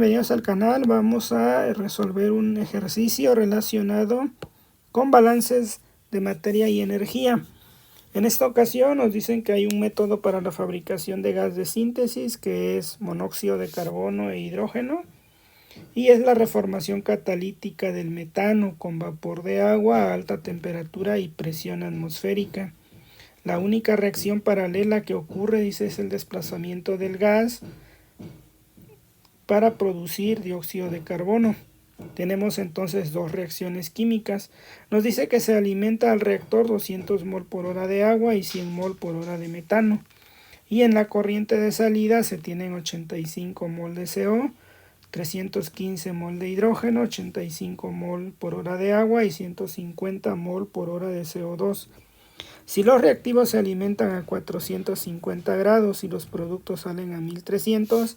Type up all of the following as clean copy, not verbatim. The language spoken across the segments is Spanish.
Bienvenidos al canal. Vamos a resolver un ejercicio relacionado con balances de materia y energía. En esta ocasión nos dicen que hay un método para la fabricación de gas de síntesis que es monóxido de carbono e hidrógeno, y es la reformación catalítica del metano con vapor de agua a alta temperatura y presión atmosférica. La única reacción paralela que ocurre, dice, es el desplazamiento del gas para producir dióxido de carbono. Tenemos entonces dos reacciones químicas. Nos dice que se alimenta al reactor 200 mol por hora de agua y 100 mol por hora de metano. Y en la corriente de salida se tienen 85 mol de CO, 315 mol de hidrógeno, 85 mol por hora de agua y 150 mol por hora de CO2. Si los reactivos se alimentan a 450 grados y los productos salen a 1300,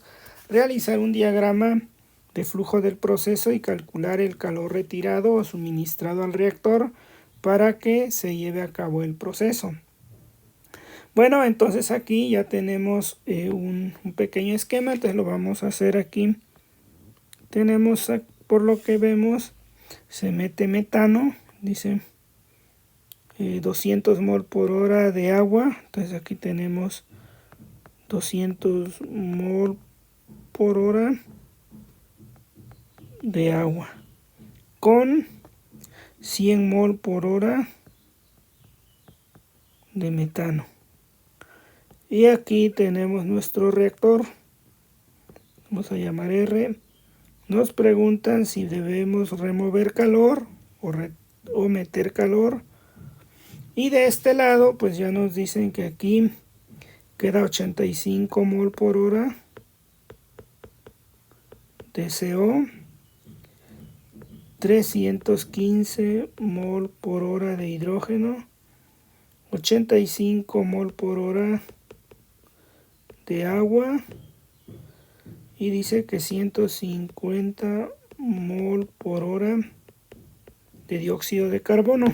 realizar un diagrama de flujo del proceso y calcular el calor retirado o suministrado al reactor para que se lleve a cabo el proceso. Bueno, entonces aquí ya tenemos un pequeño esquema, entonces lo vamos a hacer aquí. Tenemos, por lo que vemos, se mete metano, dice 200 mol por hora de agua, entonces aquí tenemos 200 mol por hora de agua con 100 mol por hora de metano. Y aquí tenemos nuestro reactor, vamos a llamar R. Nos preguntan si debemos remover calor o meter calor. Y de este lado pues ya nos dicen que aquí queda 85 mol por hora de CO, 315 mol por hora de hidrógeno, 85 mol por hora de agua y dice que 150 mol por hora de dióxido de carbono.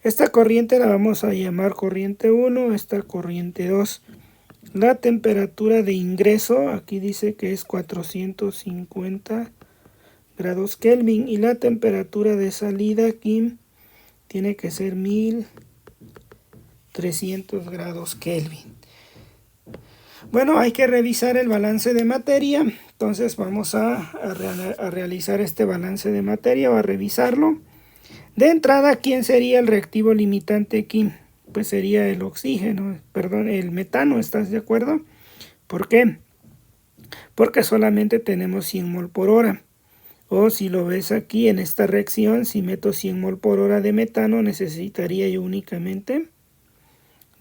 Esta corriente la vamos a llamar corriente 1, esta corriente 2. La temperatura de ingreso aquí dice que es 450 grados Kelvin y la temperatura de salida aquí tiene que ser 1300 grados Kelvin. Bueno, hay que revisar el balance de materia, entonces vamos a realizar este balance de materia o a revisarlo. De entrada, ¿quién sería el reactivo limitante aquí? Pues sería el oxígeno, perdón, el metano, ¿estás de acuerdo? ¿Por qué? Porque solamente tenemos 100 mol por hora. O si lo ves aquí en esta reacción, si meto 100 mol por hora de metano, necesitaría yo únicamente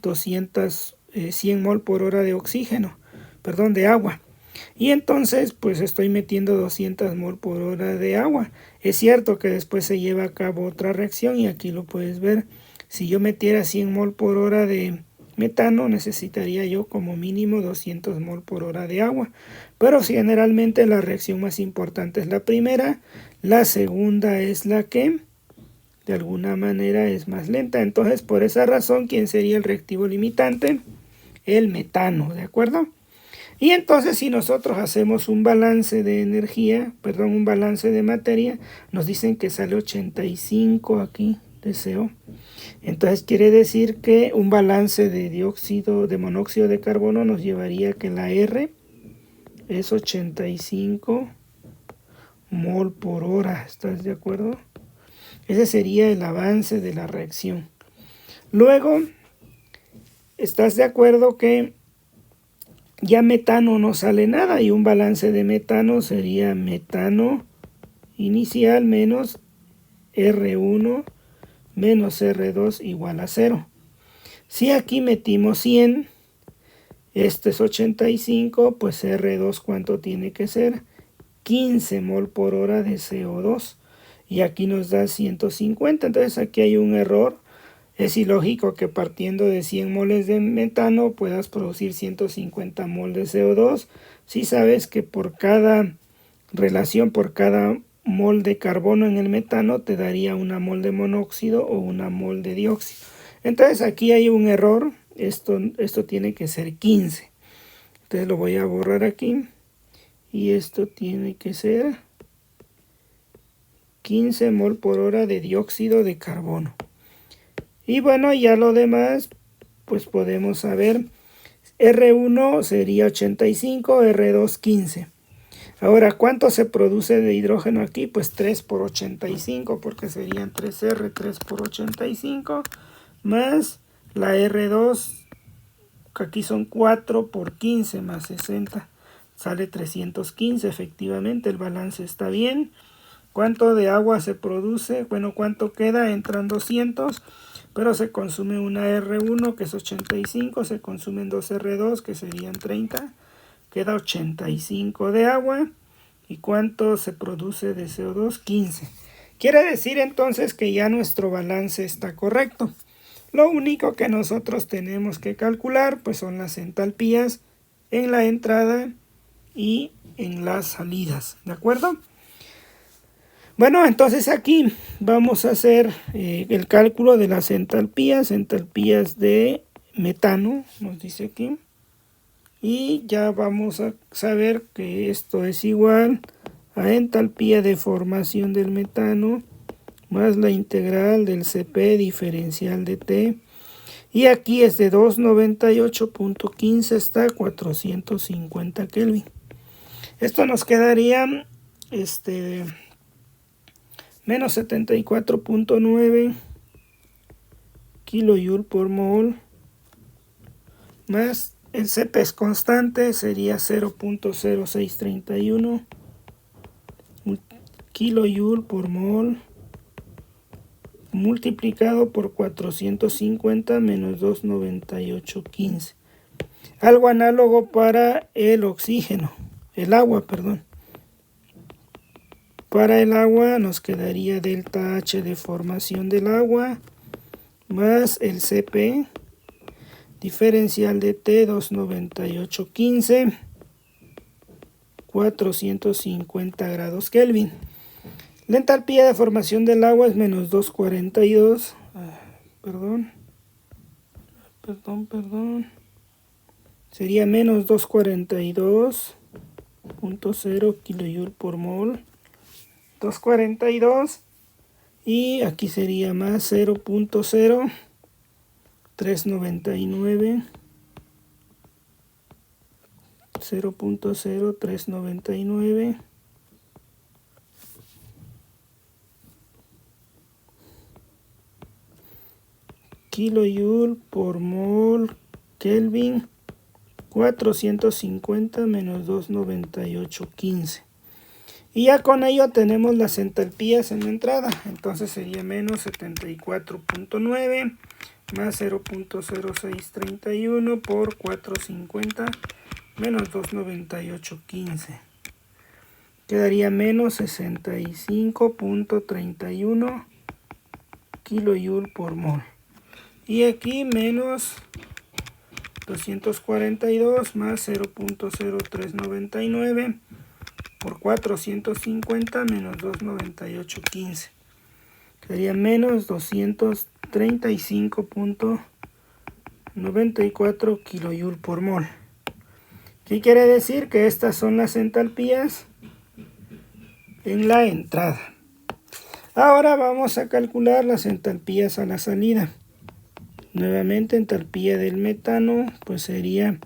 100 mol por hora de oxígeno, perdón, de agua. Y entonces pues estoy metiendo 200 mol por hora de agua. Es cierto que después se lleva a cabo otra reacción y aquí lo puedes ver. Si yo metiera 100 mol por hora de metano, necesitaría yo como mínimo 200 mol por hora de agua. Pero generalmente la reacción más importante es la primera, la segunda es la que de alguna manera es más lenta. Entonces por esa razón, ¿quién sería el reactivo limitante? El metano, ¿de acuerdo? Y entonces si nosotros hacemos un balance de energía, perdón, un balance de materia, nos dicen que sale 85 aquí de CO. Entonces quiere decir que un balance de monóxido de carbono nos llevaría que la R es 85 mol por hora. ¿Estás de acuerdo? Ese sería el avance de la reacción. Luego, ¿estás de acuerdo que ya metano no sale nada y un balance de metano sería metano inicial menos R1 menos R2 igual a 0? Si aquí metimos 100, este es 85, pues R2 ¿cuánto tiene que ser? 15 mol por hora de CO2 y aquí nos da 150, entonces aquí hay un error. Es ilógico que partiendo de 100 moles de metano puedas producir 150 mol de CO2 si sabes que por cada relación, por cada mol de carbono en el metano te daría una mol de monóxido o una mol de dióxido. Entonces aquí hay un error, esto tiene que ser 15. Entonces lo voy a borrar aquí y esto tiene que ser 15 mol por hora de dióxido de carbono. Y bueno, ya lo demás, pues podemos saber, R1 sería 85, R2 15. Ahora, ¿cuánto se produce de hidrógeno aquí? Pues 3 por 85, porque serían 3R, 3 por 85, más la R2, que aquí son 4 por 15 más 60. Sale 315, efectivamente, el balance está bien. ¿Cuánto de agua se produce? Bueno, ¿cuánto queda? Entran 200, pero se consume una R1 que es 85, se consumen 2 R2 que serían 30, queda 85 de agua. ¿Y cuánto se produce de CO2? 15. Quiere decir entonces que ya nuestro balance está correcto. Lo único que nosotros tenemos que calcular pues son las entalpías en la entrada y en las salidas, ¿de acuerdo? Bueno, entonces aquí vamos a hacer el cálculo de las entalpías de metano, nos dice aquí. Y ya vamos a saber que esto es igual a entalpía de formación del metano más la integral del Cp diferencial de T. Y aquí es de 298.15 hasta 450 Kelvin. Esto nos quedaría menos 74.9 kilojoule por mol, más el Cp es constante, sería 0.0631 kilojoule por mol, multiplicado por 450 menos 298.15. Algo análogo para el oxígeno, el agua, perdón. Para el agua nos quedaría delta H de formación del agua más el Cp diferencial de T 298.15, 450 grados Kelvin. La entalpía de formación del agua es menos 242, sería menos 242.0 kilojoule por mol. 242 y aquí sería más 0.0399 kilojoule por mol Kelvin, 450 menos 298.15. Y ya con ello tenemos las entalpías en la entrada. Entonces sería menos 74.9 más 0.0631 por 450 menos 298.15. Quedaría menos 65.31 kilojoule por mol. Y aquí menos 242 más 0.0399 por 450 menos 298.15. Quedaría menos 235.94 kilojoule por mol. ¿Qué quiere decir? Que estas son las entalpías en la entrada. Ahora vamos a calcular las entalpías a la salida. Nuevamente, entalpía del metano pues sería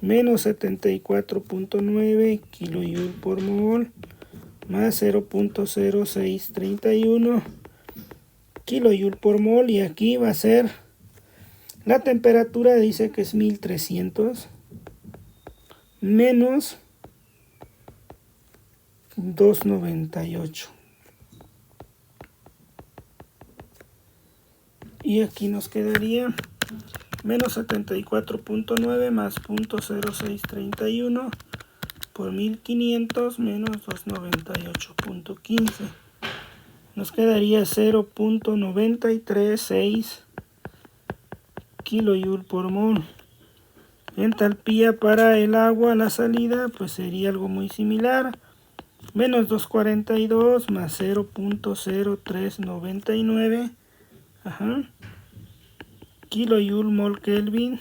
menos 74.9 kilojoule por mol más 0.0631 kilojoule por mol, y aquí va a ser la temperatura, dice que es 1300 menos 298, y aquí nos quedaría menos 74.9 más 0.0631 por 1500 menos 298.15. Nos quedaría 0.936 kilojoule por mol. Entalpía para el agua a la salida pues sería algo muy similar. Menos 242 más 0.0399 kilojoule mol Kelvin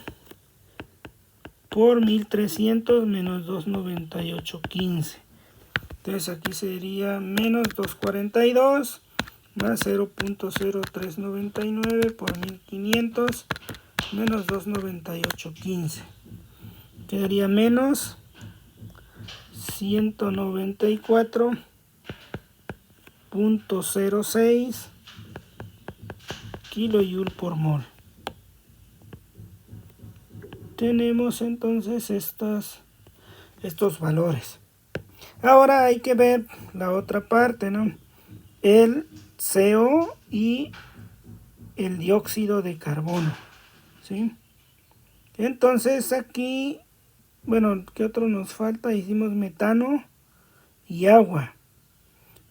por 1300 menos 298.15. Entonces aquí sería menos 242 más 0.0399 por 1500 menos 298.15. Quedaría menos 194.06 kilojoule por mol. Tenemos entonces estos valores. Ahora hay que ver la otra parte, ¿no? El CO y el dióxido de carbono, ¿sí? Entonces aquí, bueno, ¿qué otro nos falta? Hicimos metano y agua.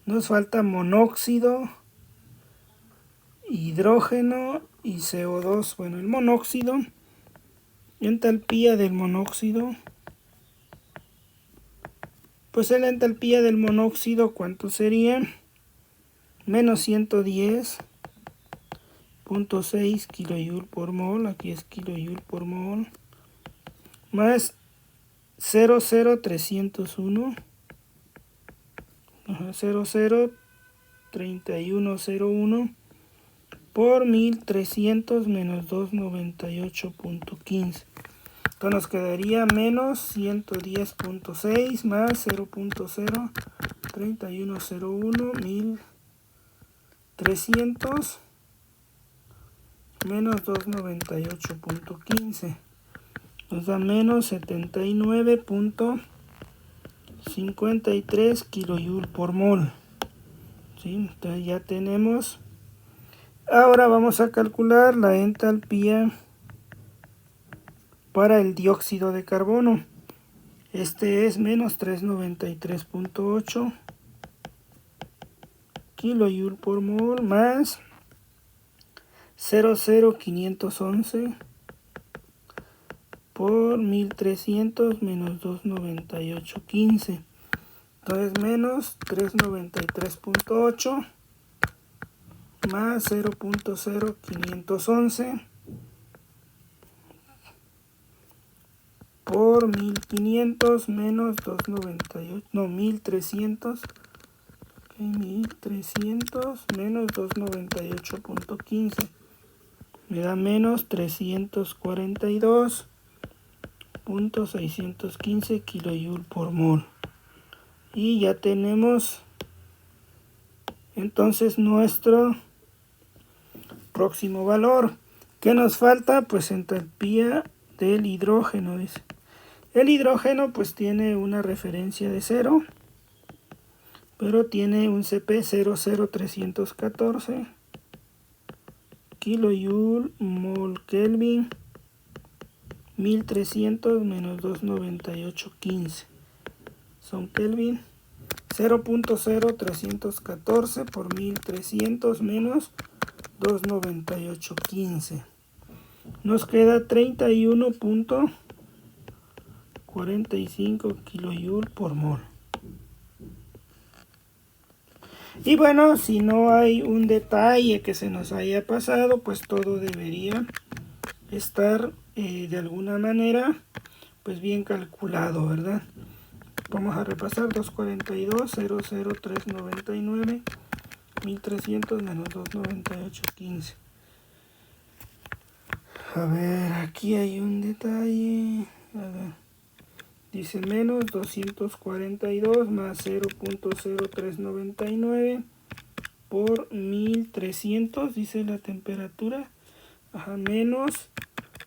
Nos falta monóxido, hidrógeno y CO2. Bueno, el monóxido, entalpía del monóxido. Pues la entalpía del monóxido, ¿cuánto sería? Menos 110.6 kilojoule por mol, aquí es kilojoule por mol, más 00301, 0.03101 por 1300 menos 298.15. Entonces nos quedaría menos 110.6 más 0.03101 1300 menos 298.15. Nos da menos 79.53 kilojoule por mol. ¿Sí? Entonces ya tenemos. Ahora vamos a calcular la entalpía para el dióxido de carbono. Este es menos 393.8 kilojoule por mol más 0.0511 por 1300 menos 298.15. Entonces menos 393.8 más 0.0511 por 1500 menos 298, no, 1300, okay, 1300 menos 298.15 me da menos 342.615 kilojoule por mol. Y ya tenemos entonces nuestro próximo valor. ¿Qué nos falta? Pues entalpía del hidrógeno, dice. El hidrógeno pues tiene una referencia de 0, pero tiene un CP 00314 kilojoule mol Kelvin 1300 menos 298.15 son Kelvin. 0.0314 por 1300 menos 298.15 nos queda 31.45 kilojoule por mol. Y bueno, si no hay un detalle que se nos haya pasado, pues todo debería estar de alguna manera pues bien calculado, ¿verdad? Vamos a repasar 242, 00399, 1300 menos 298.15. A ver, aquí hay un detalle. A ver. Dice menos 242 más 0.0399 por 1300, dice la temperatura. Ajá, menos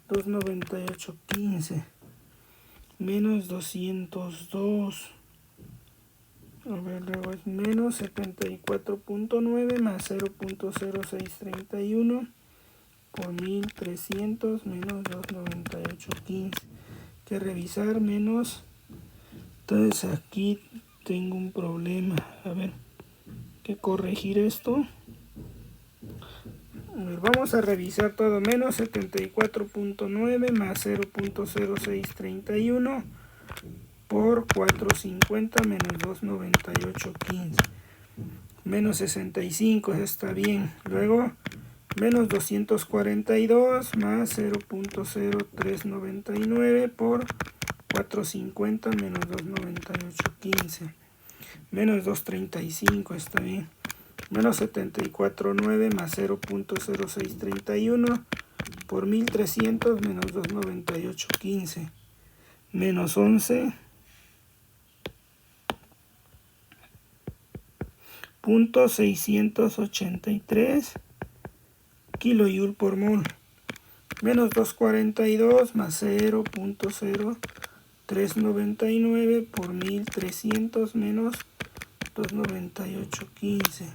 298.15. Menos 202. A ver, luego es menos 74.9 más 0.0631 por 1300 menos 298.15. Que revisar menos. Entonces aquí tengo un problema. A ver, que corregir esto. A ver, vamos a revisar todo. Menos 74.9 más 0.0631 por 450 menos 298.15. Menos 65, eso está bien. Luego menos 242 más 0.0399 por 450 menos 298.15. menos 235, está bien. Menos 74,9 más 0.0631 por 1300 menos 298,15 menos 11.683 kilojoule por mol. Menos 242 más 0.0399 por 1300 menos 298,15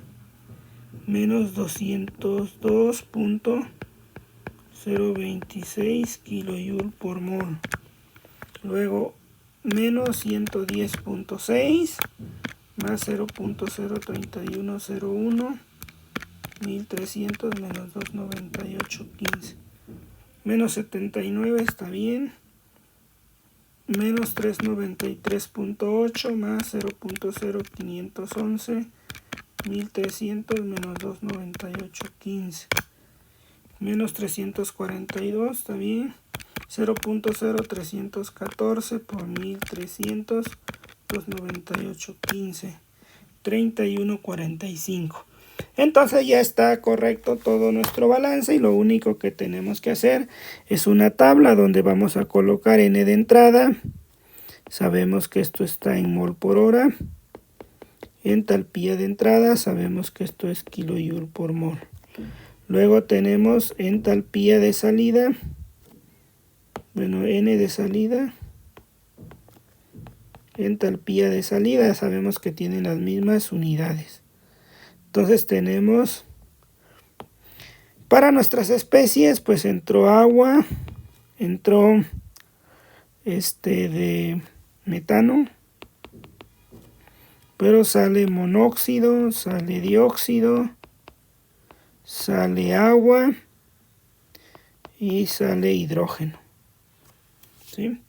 menos 202.026 kilojoule por mol. Luego menos 110.6 más 0.03101 1300 menos 298,15 menos 79, está bien. Menos 393.8 más 0.0511 1300 menos 298,15 menos 342, está bien. 0.0314 por 1300 298,15 31,45. Entonces ya está correcto todo nuestro balance y lo único que tenemos que hacer es una tabla donde vamos a colocar N de entrada. Sabemos que esto está en mol por hora. Entalpía de entrada, sabemos que esto es kilojoule por mol. Luego tenemos entalpía de salida. Bueno, N de salida. Entalpía de salida, sabemos que tienen las mismas unidades. Entonces tenemos, para nuestras especies, pues entró agua, entró de metano, pero sale monóxido, sale dióxido, sale agua y sale hidrógeno, ¿sí?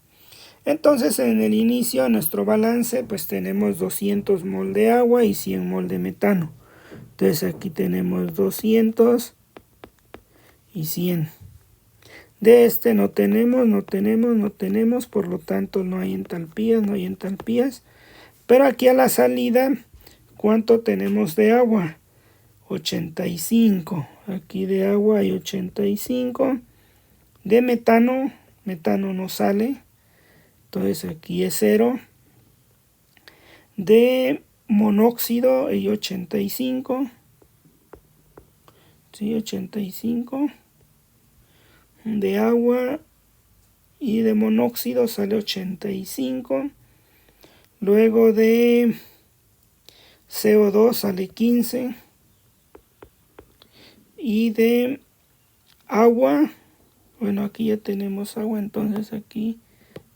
Entonces en el inicio de nuestro balance pues tenemos 200 mol de agua y 100 mol de metano. Entonces aquí tenemos 200 y 100. De este no tenemos, por lo tanto no hay entalpías. Pero aquí a la salida, ¿cuánto tenemos de agua? 85. Aquí de agua hay 85. De metano no sale. Entonces aquí es 0. De monóxido hay 85. Sí, 85. De agua y de monóxido sale 85. Luego de CO2 sale 15. Y de agua, bueno, aquí ya tenemos agua, entonces aquí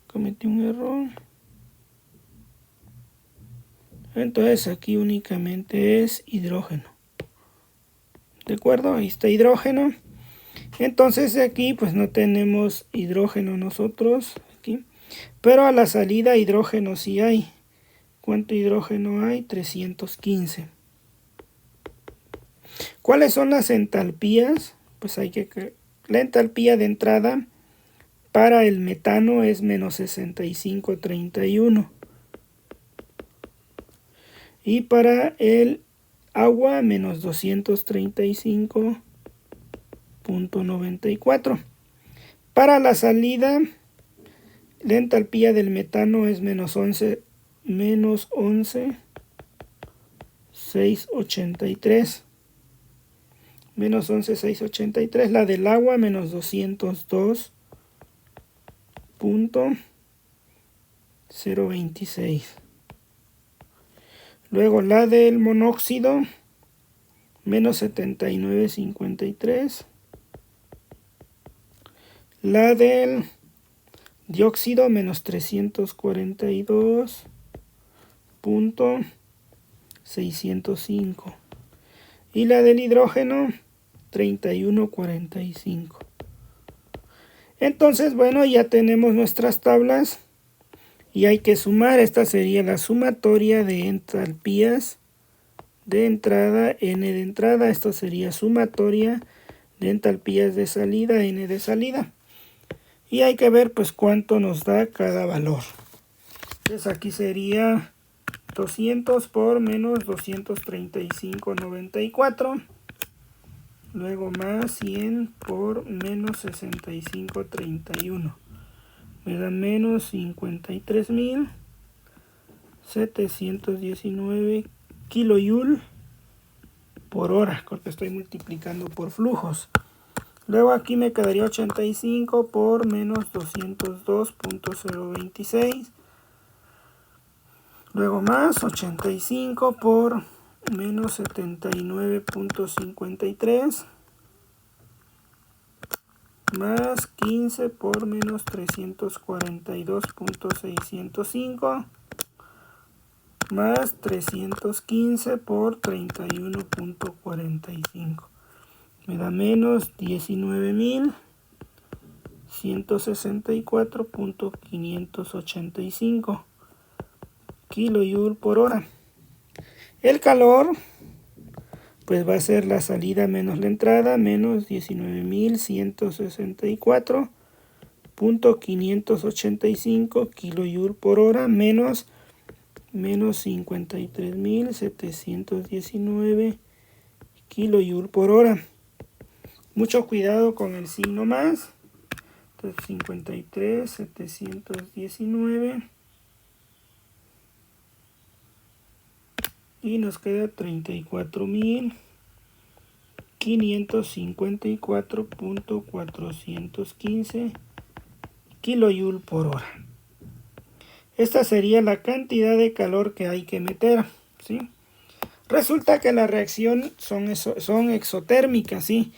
cometí un error. Entonces aquí únicamente es hidrógeno. ¿De acuerdo? Ahí está hidrógeno. Entonces aquí pues no tenemos hidrógeno nosotros aquí. Pero a la salida hidrógeno sí hay. ¿Cuánto hidrógeno hay? 315. ¿Cuáles son las entalpías? Pues la entalpía de entrada para el metano es menos 65,31. Y para el agua menos 235,94. Para la salida, la entalpía del metano es menos 11,683. Menos 11,683. La del agua menos 202,026. Luego la del monóxido, menos 79,53. La del dióxido, menos 342,605. Y la del hidrógeno, 31,45. Entonces, bueno, ya tenemos nuestras tablas. Y hay que sumar, esta sería la sumatoria de entalpías de entrada, N de entrada. Esto sería sumatoria de entalpías de salida, N de salida. Y hay que ver pues cuánto nos da cada valor. Entonces aquí sería 200 por menos 235,94. Luego más 100 por menos 65,31. Me da menos 53.719 kilojoule por hora, porque estoy multiplicando por flujos. Luego aquí me quedaría 85 por menos 202.026. Luego más 85 por menos 79.53. Más 15 por menos 342.605. Más 315 por 31.45. Me da menos 19.164.585 kilojoule por hora. El calor pues va a ser la salida menos la entrada, menos 19.164.585 kilojoule por hora, menos 53.719 kilojoule por hora. Mucho cuidado con el signo más. Entonces 53.719 y nos queda 34.554.415 kilojoule por hora. Esta sería la cantidad de calor que hay que meter, ¿sí? Resulta que la reacción son exotérmicas, ¿sí?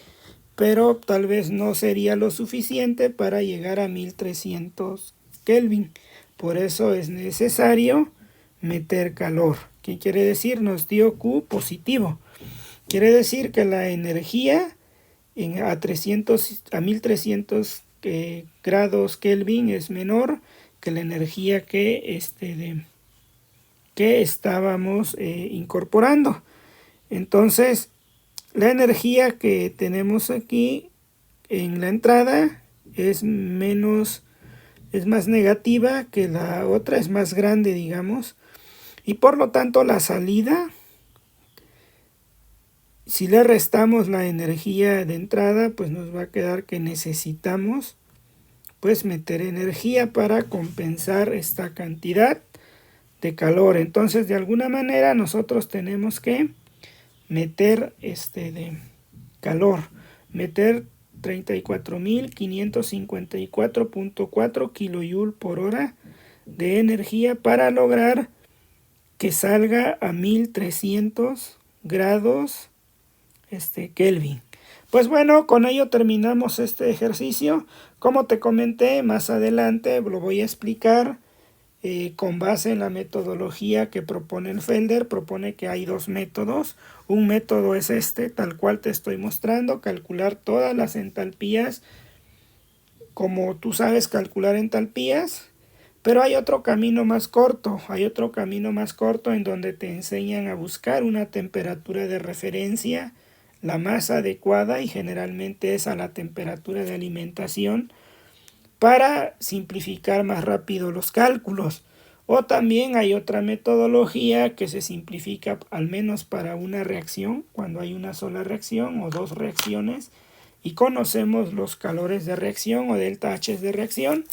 Pero tal vez no sería lo suficiente para llegar a 1300 Kelvin. Por eso es necesario meter calor. ¿Qué quiere decir? Nos dio Q positivo. Quiere decir que la energía a 1300 grados Kelvin es menor que la energía que estábamos incorporando. Entonces, la energía que tenemos aquí en la entrada es más negativa que la otra, es más grande, digamos. Y por lo tanto la salida, si le restamos la energía de entrada, pues nos va a quedar que necesitamos pues meter energía para compensar esta cantidad de calor. Entonces de alguna manera nosotros tenemos que meter de calor, meter 34.554.4 kilojoule por hora de energía para lograr que salga a 1300 grados Kelvin. Pues bueno, con ello terminamos este ejercicio. Como te comenté, más adelante lo voy a explicar con base en la metodología que propone el Felder. Propone que hay dos métodos. Un método es tal cual te estoy mostrando, calcular todas las entalpías, como tú sabes calcular entalpías. Pero hay otro camino más corto, en donde te enseñan a buscar una temperatura de referencia, la más adecuada, y generalmente es a la temperatura de alimentación, para simplificar más rápido los cálculos. O también hay otra metodología que se simplifica al menos para una reacción, cuando hay una sola reacción o dos reacciones y conocemos los calores de reacción o delta H de reacción,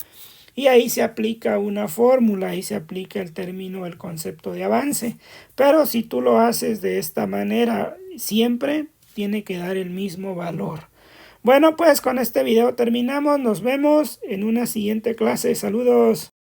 y ahí se aplica una fórmula, ahí se aplica el término, el concepto de avance. Pero si tú lo haces de esta manera, siempre tiene que dar el mismo valor. Bueno, pues con este video terminamos. Nos vemos en una siguiente clase. Saludos.